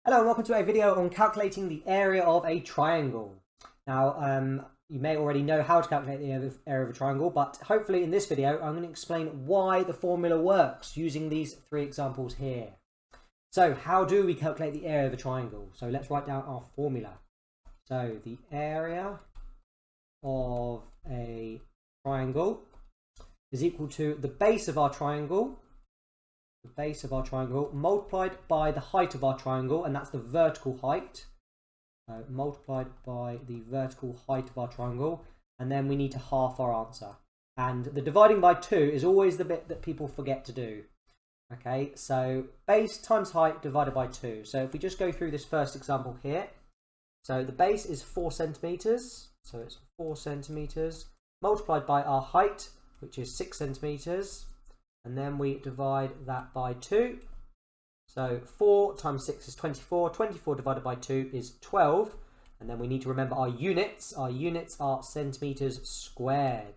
Hello and welcome to a video on calculating the area of a triangle. Now, you may already know how to calculate the area of a triangle, but hopefully in this video I'm going to explain why the formula works using these three examples here. So how do we calculate the area of a triangle? So let's write down our formula. So the area of a triangle is equal to the base of our triangle, multiplied by the height of our triangle, and that's the vertical height. Multiplied by the vertical height of our triangle, and then we need to half our answer. And the dividing by 2 is always the bit that people forget to do. Okay, so base times height divided by 2. So if we just go through this first example here, so the base is 4 centimeters, so it's 4 centimeters multiplied by our height, which is 6 centimeters. And then we divide that by 2. So 4 times 6 is 24. 24 divided by 2 is 12. And then we need to remember our units. Our units are centimeters squared.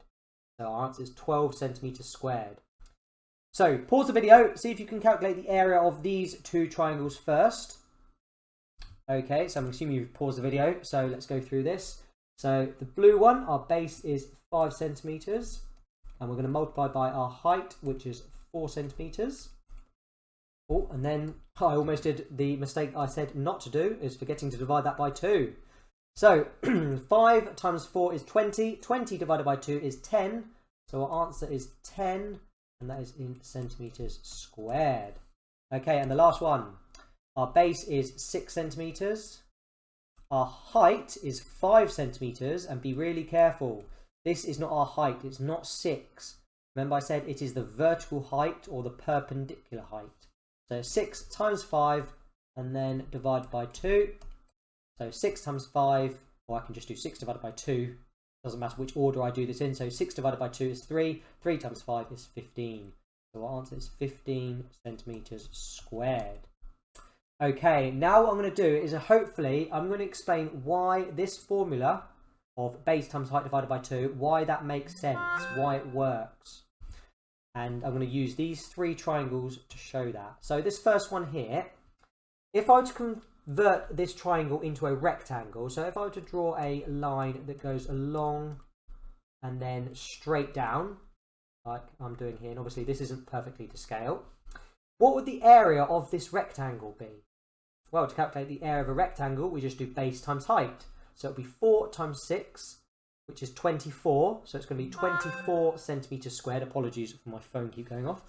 So our answer is 12 centimeters squared. So pause the video, see if you can calculate the area of these two triangles first. Okay, so I'm assuming you've paused the video. So let's go through this. So the blue one, our base is 5 centimeters. And we're going to multiply by our height, which is 4 centimeters. Oh, and then I almost did the mistake I said not to do, is forgetting to divide that by 2. So 5 times 4 is 20. 20 divided by 2 is 10. So our answer is 10, and that is in centimeters squared. Okay, and the last one. Our base is 6 centimeters. Our height is 5 centimeters, and be really careful. This is not our height, it's not 6. Remember I said it is the vertical height or the perpendicular height. So 6 times 5 and then divide by 2. So 6 times 5, or I can just do 6 divided by 2. Doesn't matter which order I do this in. So 6 divided by 2 is 3. 3 times 5 is 15. So our answer is 15 centimeters squared. Okay, now what I'm going to do is hopefully I'm going to explain why this formula of base times height divided by 2, why that makes sense, why it works. And I'm going to use these three triangles to show that. So this first one here, if I were to convert this triangle into a rectangle, so if I were to draw a line that goes along and then straight down, like I'm doing here, and obviously this isn't perfectly to scale, what would the area of this rectangle be? Well, to calculate the area of a rectangle, we just do base times height. So it'll be 4 times 6, which is 24. So it's going to be 24 centimeters squared. Apologies for my phone keep going off.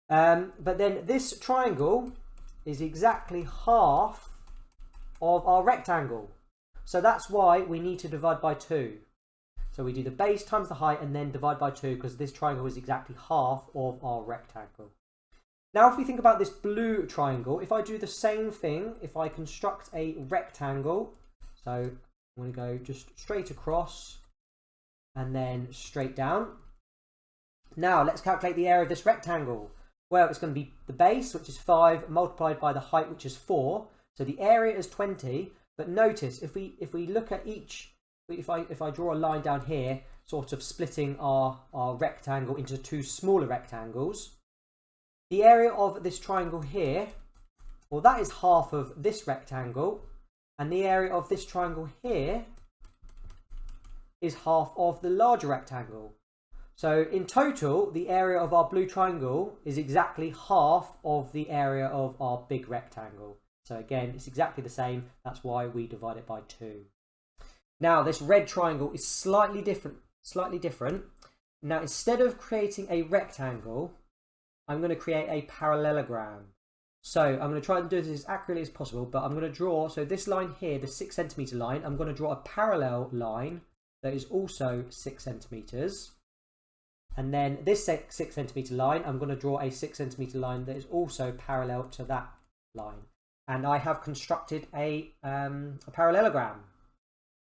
But then this triangle is exactly half of our rectangle. So that's why we need to divide by 2. So we do the base times the height and then divide by 2 because this triangle is exactly half of our rectangle. Now if we think about this blue triangle, if I do the same thing, if I construct a rectangle, so I'm going to go just straight across and then straight down. Now let's calculate the area of this rectangle. Well, it's going to be the base, which is 5, multiplied by the height, which is 4. So the area is 20. But notice if we look at each, if I draw a line down here, sort of splitting our rectangle into two smaller rectangles, the area of this triangle here, well, that is half of this rectangle. And the area of this triangle here is half of the larger rectangle. So in total, the area of our blue triangle is exactly half of the area of our big rectangle. So again, it's exactly the same. That's why we divide it by 2. Now this red triangle is slightly different. Now instead of creating a rectangle, I'm going to create a parallelogram. So I'm going to try and do this as accurately as possible, but I'm going to draw, so this line here, the 6 centimeter line, I'm going to draw a parallel line that is also 6 centimeters. And then this 6 centimeter line, I'm going to draw a 6 centimeter line that is also parallel to that line. And I have constructed a parallelogram.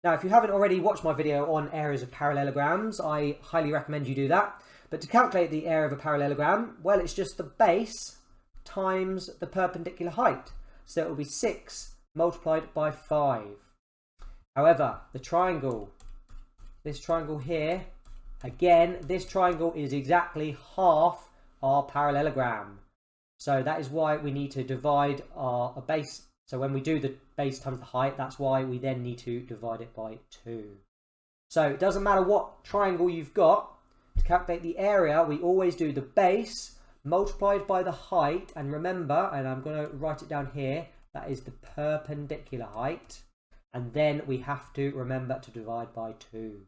Now, if you haven't already watched my video on areas of parallelograms, I highly recommend you do that. But to calculate the area of a parallelogram, well, it's just the base times the perpendicular height. So it will be 6 multiplied by 5. However, this triangle here, again, this triangle is exactly half our parallelogram. So that is why we need to divide our base So when we do the base times the height, that's why we then need to divide it by 2. So it doesn't matter what triangle you've got, to calculate the area, we always do the base multiplied by the height. And remember, and I'm going to write it down here, that is the perpendicular height. And then we have to remember to divide by 2.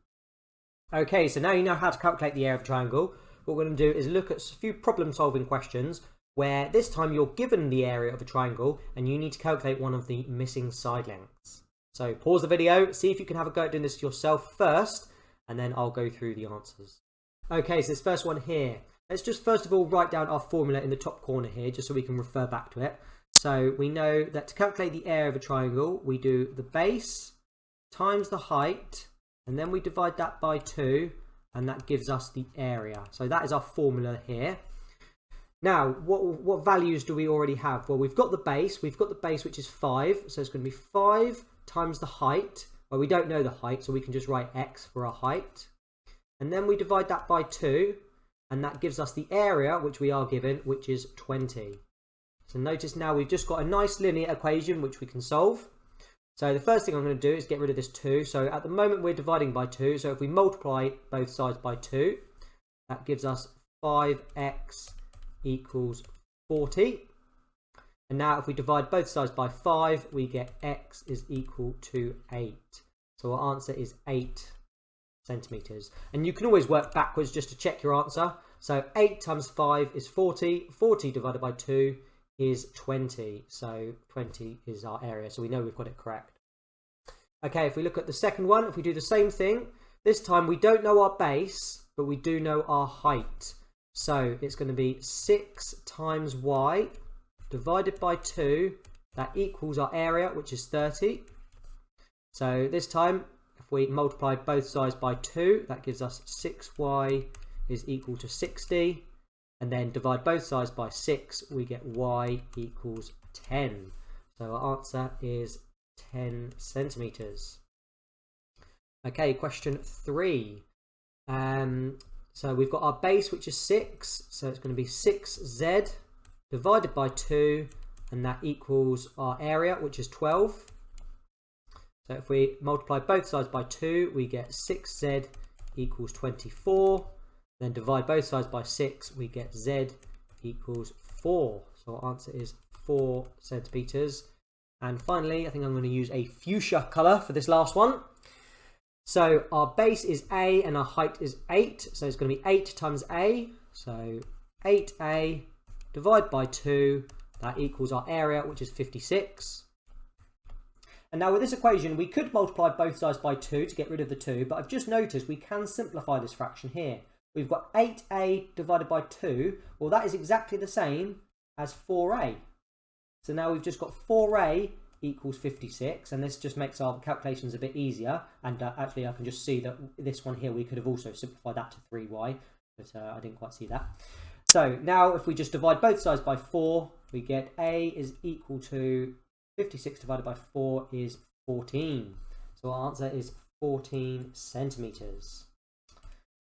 Okay, so now you know how to calculate the area of a triangle. What we're going to do is look at a few problem-solving questions where this time you're given the area of a triangle and you need to calculate one of the missing side lengths. So pause the video, see if you can have a go at doing this yourself first, and then I'll go through the answers. Okay, so this first one here. Let's just first of all write down our formula in the top corner here, just so we can refer back to it. So we know that to calculate the area of a triangle, we do the base times the height, and then we divide that by 2, and that gives us the area. So that is our formula here. Now, what values do we already have? Well, we've got the base. We've got the base, which is 5. So it's going to be 5 times the height. Well, we don't know the height, so we can just write x for our height. And then we divide that by 2, and that gives us the area, which we are given, which is 20. So notice now we've just got a nice linear equation, which we can solve. So the first thing I'm going to do is get rid of this 2. So at the moment, we're dividing by 2. So if we multiply both sides by 2, that gives us 5x equals 40. And now if we divide both sides by 5, we get x is equal to 8. So our answer is 8 centimeters. And you can always work backwards just to check your answer. So 8 times 5 is 40. 40 divided by 2 is 20. So 20 is our area. So we know we've got it correct. Okay, if we look at the second one, if we do the same thing, this time we don't know our base, but we do know our height. So it's going to be 6 times y divided by 2. That equals our area, which is 30. So this time, if we multiply both sides by 2, that gives us 6y is equal to 60. And then divide both sides by 6, we get y equals 10. So our answer is 10 centimeters. Okay, question 3. So we've got our base, which is 6. So it's going to be 6z divided by 2, and that equals our area, which is 12. So if we multiply both sides by 2, we get 6z equals 24. Then divide both sides by 6, we get z equals 4. So our answer is 4 centimeters. And finally, I think I'm going to use a fuchsia color for this last one. So our base is a and our height is 8. So it's going to be 8 times a. So 8a divide by 2. That equals our area, which is 56. And now with this equation, we could multiply both sides by 2 to get rid of the 2. But I've just noticed we can simplify this fraction here. We've got 8a divided by 2. Well, that is exactly the same as 4a. So now we've just got 4a equals 56, and this just makes our calculations a bit easier. And actually, I can just see that this one here, we could have also simplified that to 3y, but I didn't quite see that. So now if we just divide both sides by 4, we get a is equal to 56 divided by 4 is 14. So our answer is 14 centimeters.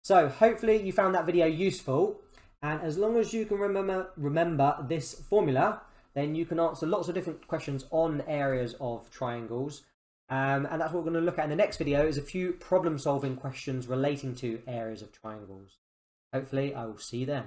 So hopefully you found that video useful, and as long as you can remember this formula, then you can answer lots of different questions on areas of triangles. And that's what we're going to look at in the next video, is a few problem solving questions relating to areas of triangles. Hopefully I will see you then.